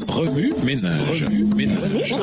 Remue ménage. Remue ménage.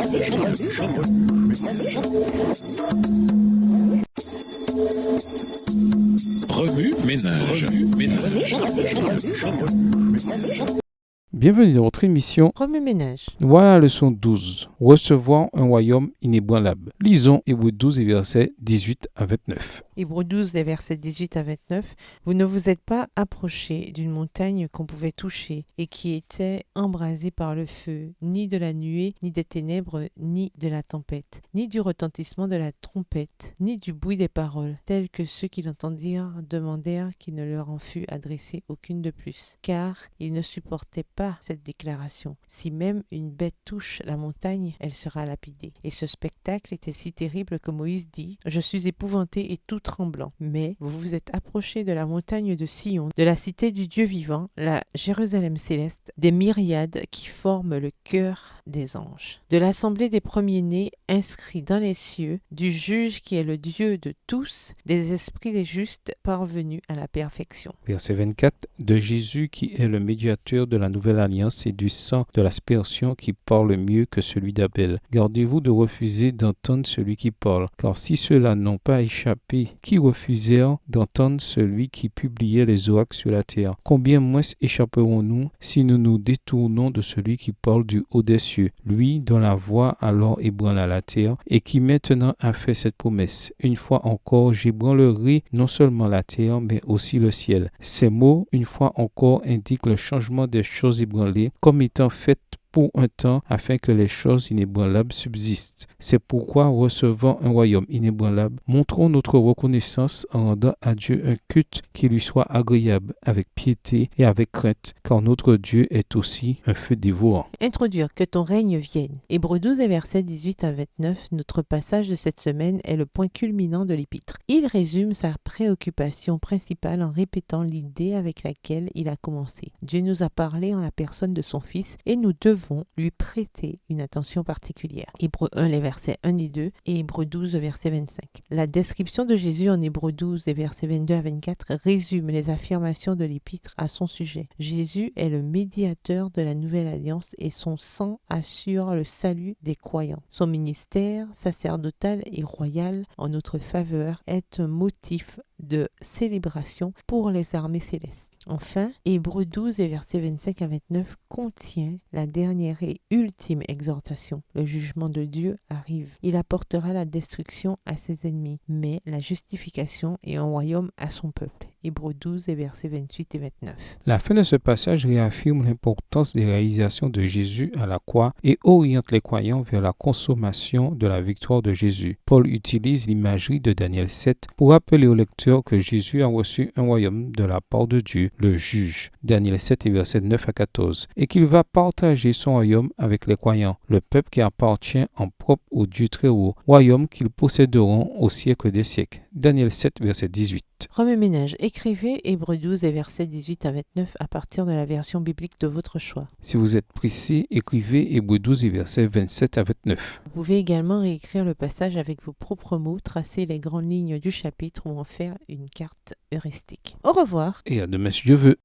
Bienvenue dans votre émission Remue ménage. Voilà la leçon 12. Recevoir un royaume inébranlable. Lisons Hébreux 12 et versets 18 à 29. Hébreux 12, les versets 18 à 29. Vous ne vous êtes pas approchés d'une montagne qu'on pouvait toucher et qui était embrasée par le feu, ni de la nuée, ni des ténèbres, ni de la tempête, ni du retentissement de la trompette, ni du bruit des paroles, tels que ceux qui l'entendirent demandèrent qu'il ne leur en fût adressé aucune de plus, car ils ne supportaient pas cette déclaration. Si même une bête touche la montagne, elle sera lapidée. Et ce spectacle était si terrible que Moïse dit « Je suis épouvanté et tout tremblant. Mais vous vous êtes approchés de la montagne de Sion, de la cité du Dieu vivant, la Jérusalem céleste, des myriades qui forment le cœur des anges, de l'assemblée des premiers-nés inscrits dans les cieux, du juge qui est le Dieu de tous, des esprits des justes parvenus à la perfection. » Verset 24. De Jésus qui est le médiateur de la nouvelle alliance et du sang de l'aspersion qui parle mieux que celui d'Abel. Gardez-vous de refuser d'entendre celui qui parle, car si ceux-là n'ont pas échappé, qui refusèrent d'entendre celui qui publiait les oracles sur la terre, combien moins échapperons-nous si nous nous détournons de celui qui parle du haut des cieux, lui dont la voix alors ébranla la terre et qui maintenant a fait cette promesse. Une fois encore, j'ébranlerai non seulement la terre, mais aussi le ciel. Ces mots, une fois encore, indiquent le changement des choses ébranlées comme étant faites pour un temps afin que les choses inébranlables subsistent. C'est pourquoi, recevant un royaume inébranlable, montrons notre reconnaissance en rendant à Dieu un culte qui lui soit agréable, avec piété et avec crainte, car notre Dieu est aussi un feu dévorant. Introduire que ton règne vienne. Hébreux 12 et versets 18 à 29, notre passage de cette semaine est le point culminant de l'épître. Il résume sa préoccupation principale en répétant l'idée avec laquelle il a commencé. Dieu nous a parlé en la personne de son Fils et nous devons lui prêter une attention particulière. Hébreux 1, les versets 1 et 2 et Hébreux 12, verset 25. La description de Jésus en Hébreux 12 et versets 22 à 24 résume les affirmations de l'épître à son sujet. Jésus est le médiateur de la nouvelle alliance et son sang assure le salut des croyants. Son ministère sacerdotal et royal en notre faveur est un motif de célébration pour les armées célestes. Enfin, Hébreux 12 et versets 25 à 29 contient la dernière et ultime exhortation. Le jugement de Dieu arrive. Il apportera la destruction à ses ennemis, mais la justification et un royaume à son peuple. Hébreux 12 et versets 28 et 29. La fin de ce passage réaffirme l'importance des réalisations de Jésus à la croix et oriente les croyants vers la consommation de la victoire de Jésus. Paul utilise l'imagerie de Daniel 7 pour rappeler au lecteur que Jésus a reçu un royaume de la part de Dieu, le juge, Daniel 7 et versets 9 à 14, et qu'il va partager son royaume avec les croyants, le peuple qui appartient en propre au Dieu très haut, royaume qu'ils posséderont au siècle des siècles. Daniel 7, verset 18. Remue ménage. Écrivez Hébreux 12 et versets 18 à 29 à partir de la version biblique de votre choix. Si vous êtes pressé, écrivez Hébreux 12 et versets 27 à 29. Vous pouvez également réécrire le passage avec vos propres mots, tracer les grandes lignes du chapitre ou en faire une carte heuristique. Au revoir. Et à demain si Dieu veut.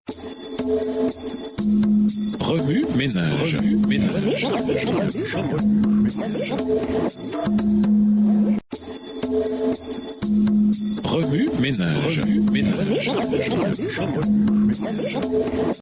Remue ménage.